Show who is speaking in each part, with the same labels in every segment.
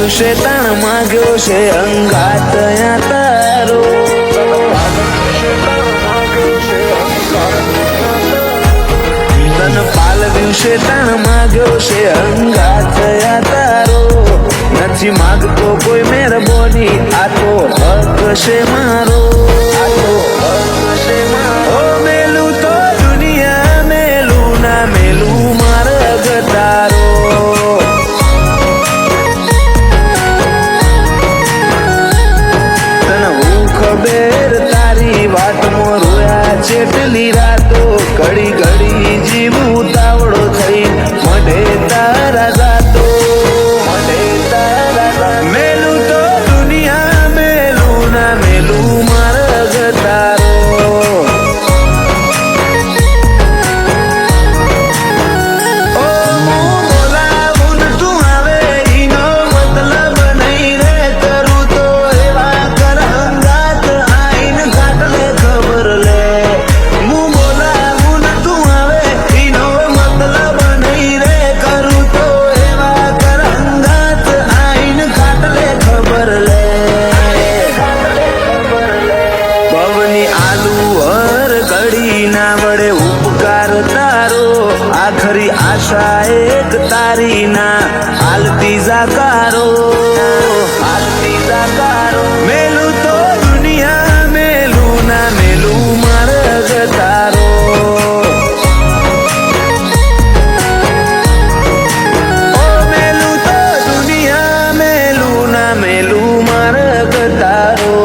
Speaker 1: દિવસે તાણ માગ્યો છે અંગાત તારો. તન પાલવ્યું છે તાણ માગ્યો છે અંગાત તારો. નથી માગતો કોઈ મહેરબાની, આ તો હક છે મારો. આ તો હક છે મારો. મેલું તો દુનિયા મેલું ના મેલું માર્ગ તારો. તને હું ખબર તારી વાતમાં રોયા ચેટલી રાતો. ઘડી ઘડી જીવ ઉતાવળો થઈ મઢે તારા જાતો. મેલું તો દુનિયા મેલું ના મેલું માર્ગ તારો. ઓ બોલાવું ને તું આવે ઈનો મતલબ નહીં રે કરું તો એવા કર અંગાત આઈને ઘાટલે ખબર લે. હું બોલાવું ને તું આવે ઈનો મતલબ નહીં રે કરું તો એવા કર અંગાત આઈને ઘાટલે ખબર લે. પવની આલુ હર ઘડી ના વડે ઉપકાર તારો. આખરી આશા એક તારી ના હાલતી જાકારો. હાલતી જાકારો. મેલું તો દુનિયા મેલું ના મેલું માર્ગ તારો. ઓ મેલું તો દુનિયા મેલું ના મેલું માર્ગ તારો.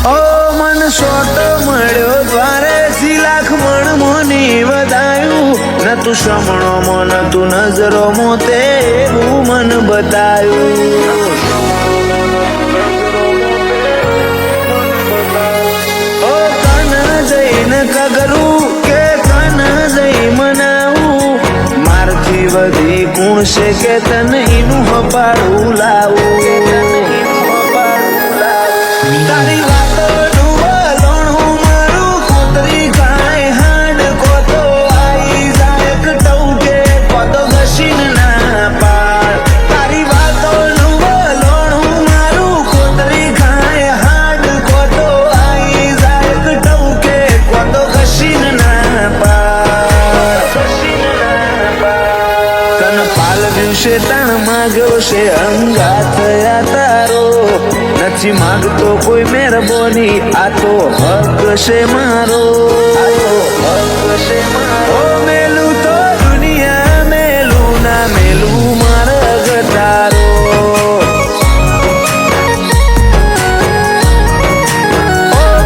Speaker 1: ઓ મન શોટ મળ્યો દ્વારે લાખ મણ મોની વધાયું. ન તું શ્રમણો મો ન તું નજરો મો તે એવું મન બતાયું. ઓ કન જઈને કગરું કે કન જઈ મનાવું. મારથી વધી કુણ છે કે તને એનું હપાડું લાવું. તારી વાતોનું વલણું મારું કોતરી ખાય હાડ કોતો આઈ જાય ટવકે કોતો ઘસીને ના પાડ. તારી વાતોનું વલણું મારું કોતરી ખાય હાડ કોતો આઈ જાય ટવકે કોતો ઘસીને ના પાડ. તન પાલવ્યું છે તાણ માગ્યો છે અંગાત તારો. નથી માગતો કોઈ મહેરબાની, આ તો હક છે મારો. આ તો હક છે મારો. મેલું તો દુનિયા મેલું ના મેલું માર્ગ તારો.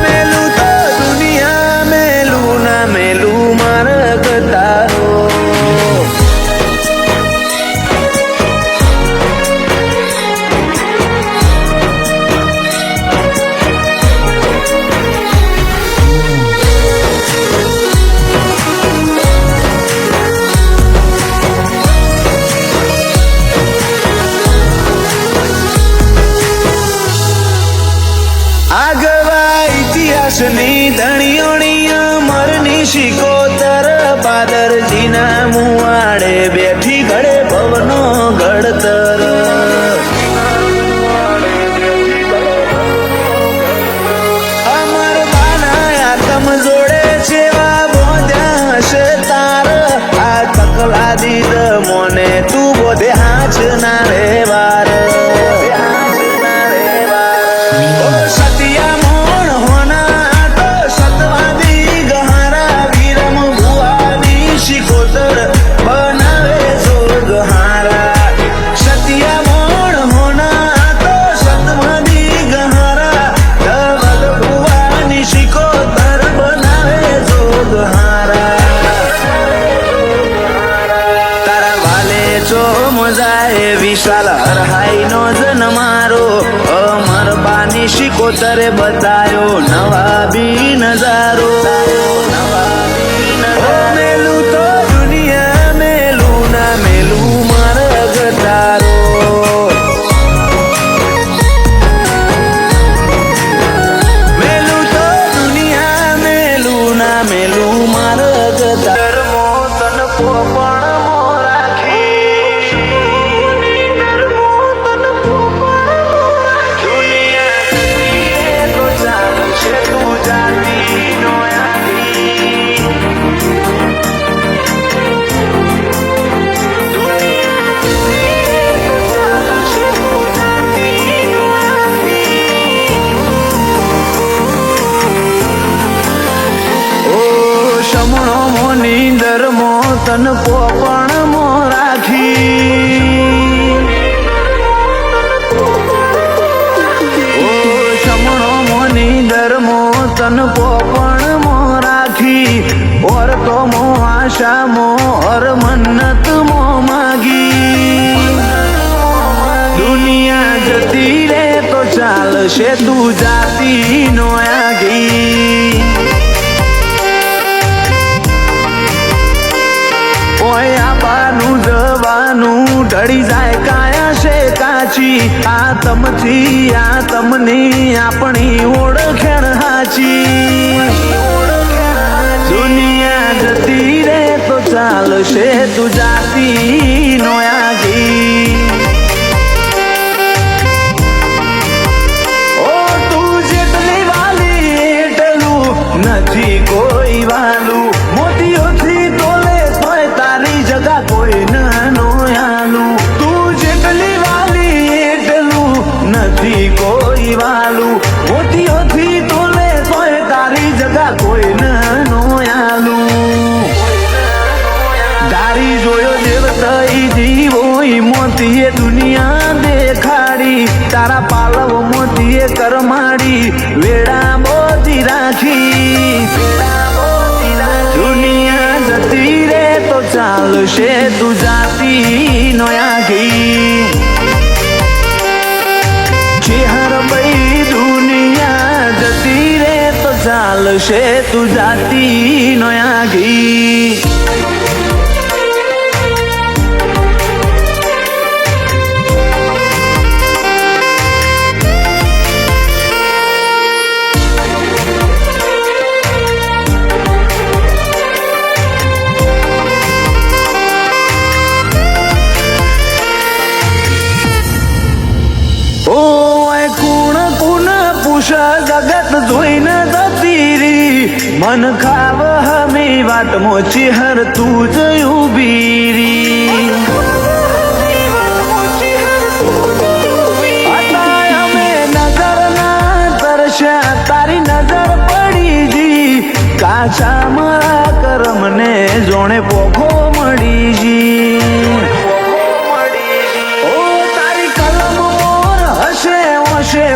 Speaker 1: મેલું તો દુનિયા મેલું ના મેલું માર્ગ તારો. આગવા ઇતિહાસની ધણીઓણી અમરની શિકોતર. પાદરજીના મુવાડે બેઠી ઘડે ભવનો ઘડતર. અમર બાના આતમ જોડે છેવા બોધ્યા હશે તાર. આ તકલા દીદ મોને તું બોધે હાચ ના રે વાર. સતિયા મોણ હોના તો સતવાદી ગહારા. વિરમ ભુવાની શિકોતર બનાવે જોગ હારા. સતિયા મોણ હોના તો સતવાદી ગહારા. ધવલ ભુવાની શિકોતર બનાવે જોગ હારા. તારા વાલે ચો મજાએ વિશાલ હરહાઈ નો જન મારો. અમર બાની શિકોતરે બતાયો નવા બી નજારો. નવા તન પોપણ મો રાખી ઓ સમણો મોની ધર્મો તન પોપણ મો રાખી ઓર તો મો આશા મો હર મન્નત મો માગી દુનિયા જતી રે તો ચાલશે તું જાતી નો આગી ઓય આબાનું જવાનું ઢળી જાય કાયા છે કાચી આ તમની આપણી ઓળખેણ હાચી દુનિયા જતી રે તો ચાલશે તું જાતી નો આગી ઓ તું જેટલી વાલી એટલું નથી કોઈ વાલું મોતીઓથી તોલે તોય તારી જગા કોઈ નો આલું તું જેટલી વાલી એટલું નથી કોઈ વાલું મોતીઓથી તોલે તોય તારી જગા કોઈ નો આલું તારી જોયો દેવતઈ જીવોઈ મોતીએ દુનિયા દેખાડી તારા પાલવ મોતીએ કરમાડી વેડા બોધી રાખી દુનિયા જતી રે તો ચાલશે તું જાતી નો આગી ચેહર ભાઈ દુનિયા જતી રે તો ચાલશે તું જાતી નો આગી જગત જોઈને જતી મન ખાવ હમી વાટ મોચી હર તું જ ઉભી રી અમે નજર ના તરસ્યા તારી નજર પડી જી કાચા મારા કરમને જોણે પોખો મળી જી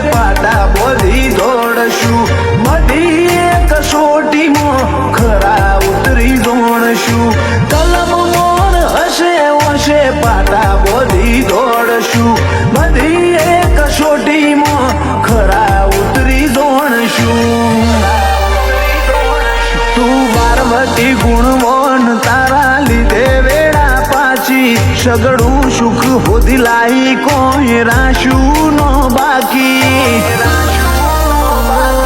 Speaker 1: પાટા બોધી દોડશું બધી એક કસોટીમાં ખરા ઉતરી દોડશું કલમ મોર હશે પાટા બોધી દોડશું બધી એક કસોટીમાં ખરા ઉતરી દોડશું તું બારવટી ગુણવન તારા લીધે વેળા પાછી સગડું સુખ હોધી લાઈ કોઈ રાશું નો બાકી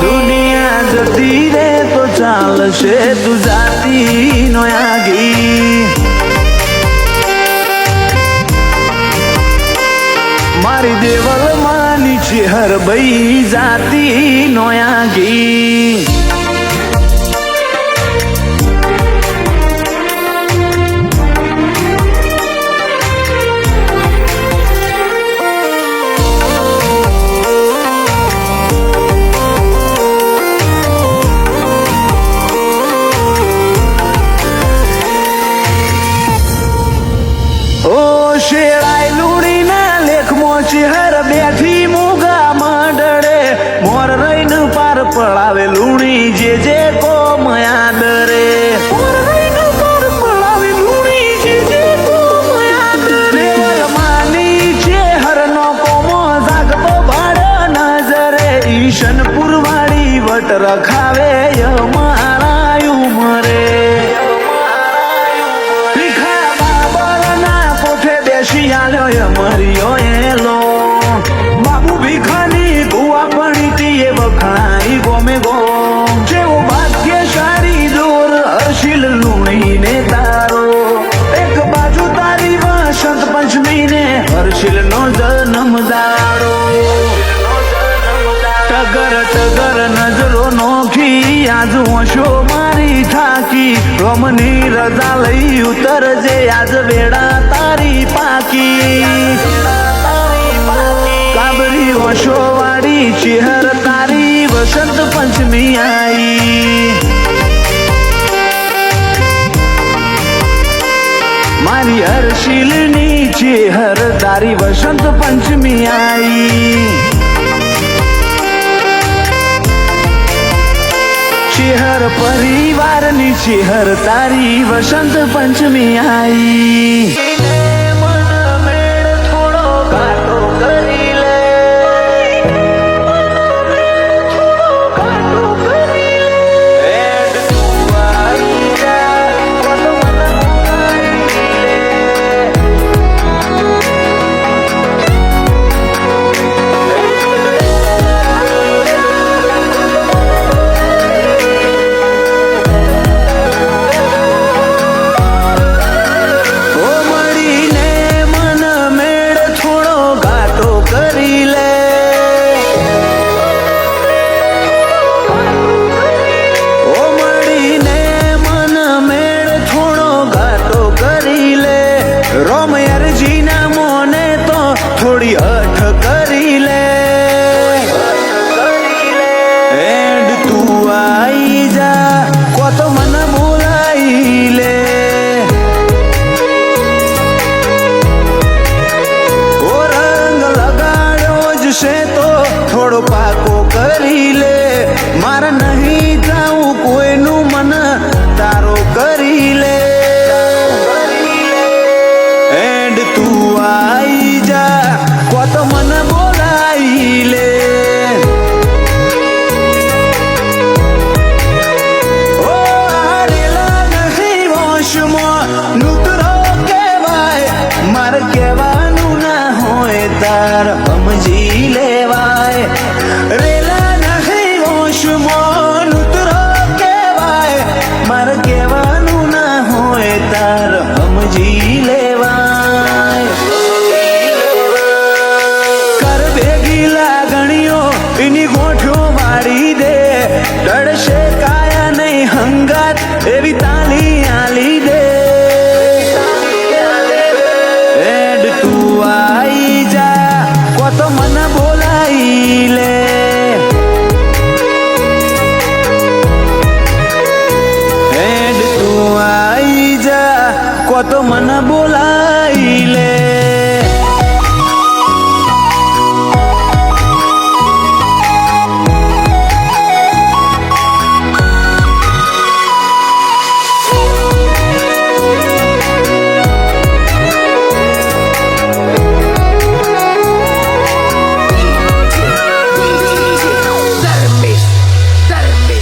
Speaker 1: દુનિયા જતી રે તો ચાલશે તું જાતી નો આગી મારી દેવલ માની છે હર ભાઈ જાતી નો આગી શેરાય લુણી ના લેખ મોચી હર બેઠી મુગા મંડળે મોર રહીને પાર પડાવે લુણી જે કો મયા ડરે માની છે હર નો કોમો જાગતો ભાડ નજરે ઈશનપુર વાળી વટ રખાવે મારા ઉમરે મરિયો એલો બાબુ ભીખાની ગુવા પડી તીએ વખણાઈ ગોમે ગો જેવો ભાગ્યશાળી દોર હર્ષિલ લુણી ને તારો એક બાજુ તારી વસંત પંચમી ને હર્ષિલ નો જન્મ દાડો ટગર નજરો નોખી આજ ઓશો મારી થાકી રોમની રજા લઈ ઉતરજે આજ વેડા તારી પાકી કાબરી ઓશો વાળી ચેહર તારી વસંત પંચમી આઈ મારી હર્ષિલની ચેહર તારી વસંત પંચમી આઈ ચેહર પરિવારની ચેહર તારી વસંત પંચમી આઈ થોડી અઠ કરી લે એન્ડ તું આઈ જા કો તો મને બોલાઈ લે ઓ રંગ લગાડ્યો જ છે તો થોડો પાકો કરી લે મારે નહીં જાઉં કોઈનું મન તારો કરી લે એન્ડ તું આઈ જા તો મને બોલાઈ લે ઓ આરેલા નહીં વોશમાં નૂતરો કહેવાય મારે કહેવાનું ના હોય તાર સમજી લેવાય રેલા નહીં વોશમાં નૂતરો કહેવાય મારે કહેવાનું ના હોય તાર સમજી લેવાય એની ગોઠો વાળી દે ડળશે કાયા નહીં હંગાત એવી તાલી આલી દે એડ તું આઈ જા કો તો મને બોલાઈ લે એડ તું આઈ જા કો તો મને બોલાઈ લે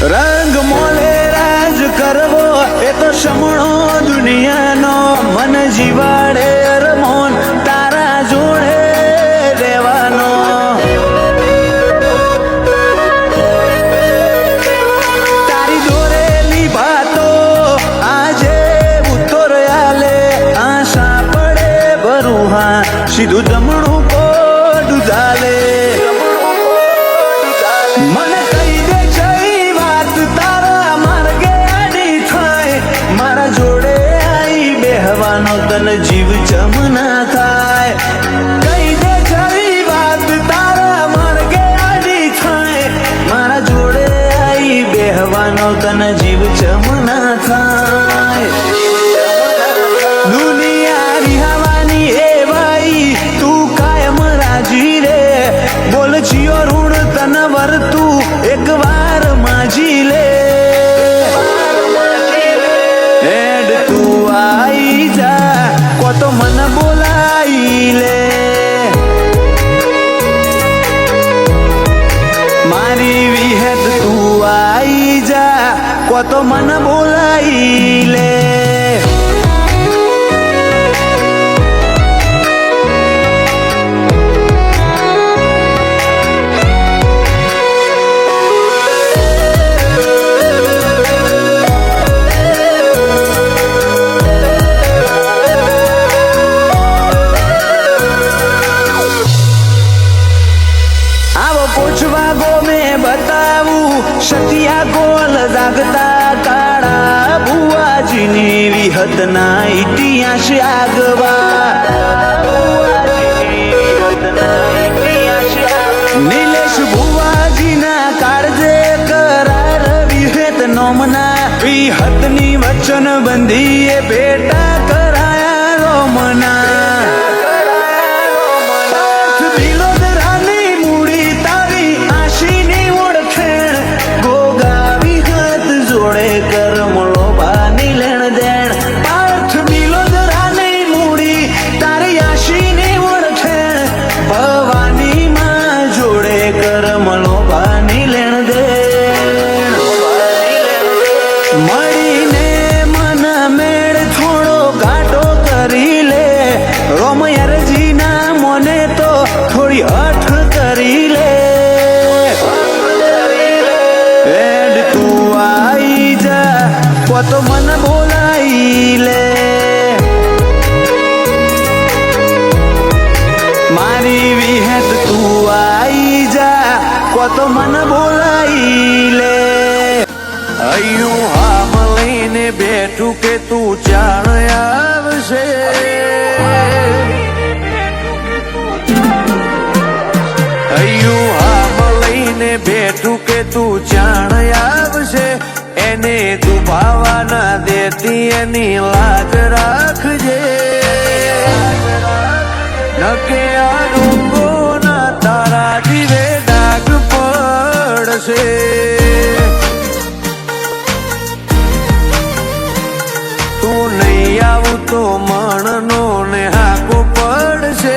Speaker 1: રંગ મોલે રાજ કરવો એ તો સમણો દુનિયાનો મન જીવાડે અરમોન તારા જોડે રહેવાનો તારી દોરેલી વાતો આજે ઉત્તર આલે આશા પડે બરુહા સીધું જમણું કોડું ચાલે મને કહી દે તન જીવ ચમના થાય કઈ દે જરી વાત તારા માર્ગે આડી થાય મારા જોડે આઈ બેહવાનો તન જીવ ચમના થાય દુનિયા રિહાવાની એ ભાઈ તું કાયમ રાજી રે બોલ જીઓ ઋણ તન વર્તું એક વાર માજી લે એડ તું આઈ જા કો તો મને બોલાઈ લે મારી વિહેત તું આઈ જા કો તો મને બોલાઈ લે સતિયા ગોલ જાગતા કાળા ભુવાજીની વિહતના ઇતિહાસ આગવા નીલેશ ભુવાજીના કાળજે કરાર વિહેત નોમના વિહતની વચન બંધીએ ભેટા કરાયા રોમના વિલોદરાની મૂડી તારી આશીની ઓળખેણ ગોગાવી હાથ જોડે કરમળો બાની લેણ દેણ પાર્થ વિલોદરાની મૂડી તારી આશીની ઓળખેણ ભવાની માં જોડે કરમળો બાની લેણ દેણ મળીને મન મેળ થોડો ઘાટો કરી લે રોમયારજી ના મોને તો થોડી હઠ કરી લે એડ તું આઈ જા તો મન બોલાઈ લે મારી વિહેત તું આઈ જા તો મન બોલાઈ લે અયું હામ લઈને બેઠું કે તું જાણ આવશે અયું હામ લઈને બેઠું કે તું જાણ આવશે એને દુભાવા ના દેતી એની લાજ રાખજે નકે આ રૂંગો ના તારા જીવે ડાઘ પડશે તું નહીં આવું તો મણનો ને હાકો પડશે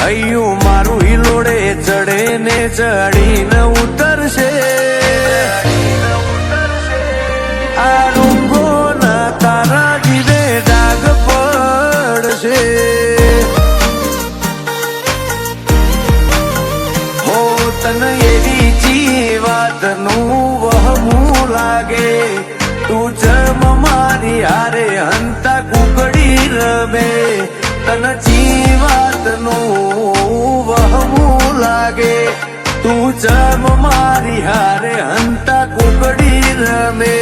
Speaker 1: અયું મારું હિલોડે ચડે ને ચડીને ઉતરશે આ રૂંગો ના તારા જીવે ડાઘ પડશે હો તને એવી જીવાતનું વહમું લાગે તું જન્મ મારી હારે હંતા કુકડી રમે તન જીવાતનું વહમું લાગે તું જન્મ મારી હારે હંતા કુકડી રમે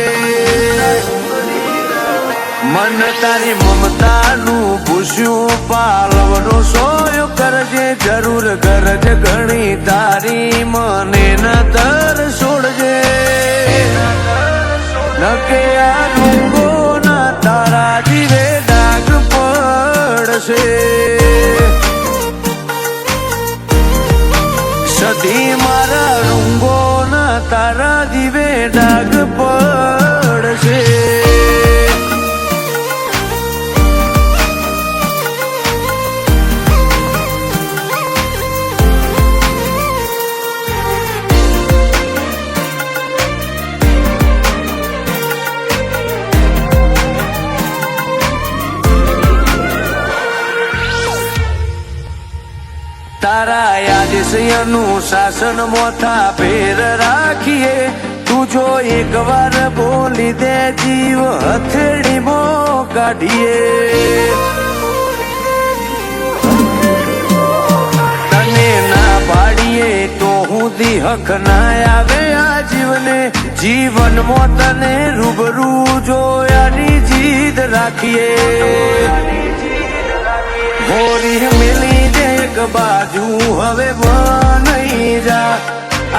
Speaker 1: મન તારી મમતાનું પૂછ્યું પાલવનો સોયો કરજે જરૂર ગરજ ઘણી તારી મને ન તર છોડજે નકે આ રૂંગો ના તારા જીવે ડાઘ પડશે સધી મારા રૂંગો ના તારા જીવે ડાઘ પડશે તારા યાદિશયનું શાસન મોથા ફેર રાખીએ તું જો એક વાર બોલી દે જીવ હથેળી મો કાઢીએ તને ના પાડીએ તો હું દી હક ના આવે આ જીવને જીવનમાં તને રૂબરૂ જોયાની જીદ રાખીએ હોરી મિલી દે એક બાજુ હવે બનઈ જા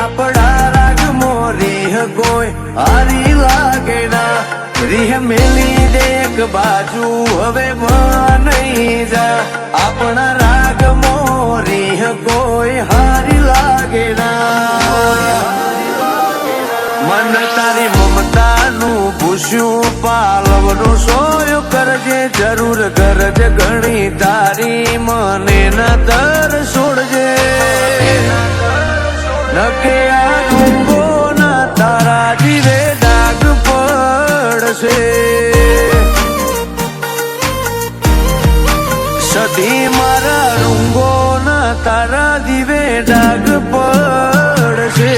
Speaker 1: આપડા રાગ મોરી કોઈ હારી લાગે ના રીહ મિલી દે એક બાજુ હવે બનઈ જા આપણા રાગ મોરી કોઈ હારી લાગે ના મન તારી મમતાનું પૂછ્યું પાલવનો સોયો કરજે જરૂર ગરજ ઘણી તારી મને ન તર છોડજે નકે આ રૂંગો ના તારા જીવે ડાઘ પડશે સધી મારા રૂંગો ના તારા જીવે ડાઘ પડશે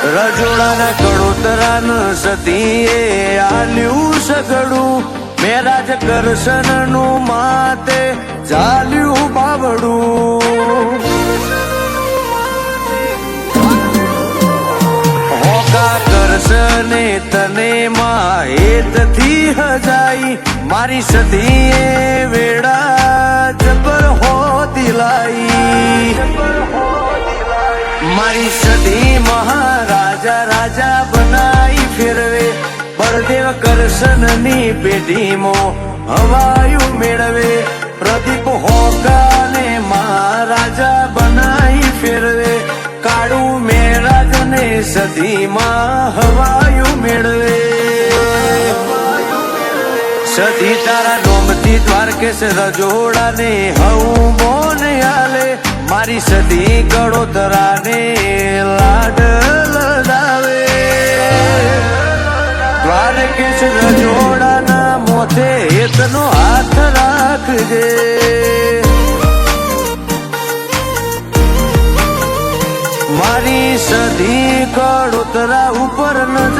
Speaker 1: રજોડાના કડોતરાન સતીએ આલ્યું સગડું મેરાજ કરશનનું માતે ચાલ્યું બાવડું હોકા કરશને તને માં હેતથી મારી સધી વેડા જબર હોતી લાઈ, મારી સધી મહારાજા રાજા બનાઈ ફેરવે, બળદેવ કરશનની પેઢીમાં હવાયું મેળવે, પ્રદીપ હોકાને મહારાજા બનાઈ ફેરવે, કાળું મેરાજને સધીમાં હવાયું મેળવે. સધી તારા નોમથી દ્વારકેશ રજોડાને હવું મોન આલે, મારી સધી ગળોતરાને લાડ લડાવે. દ્વારકેશ રજોડાના મોથે હેતનો હાથ રાખજે, મારી સધી ગળોતરા ઉપર નજર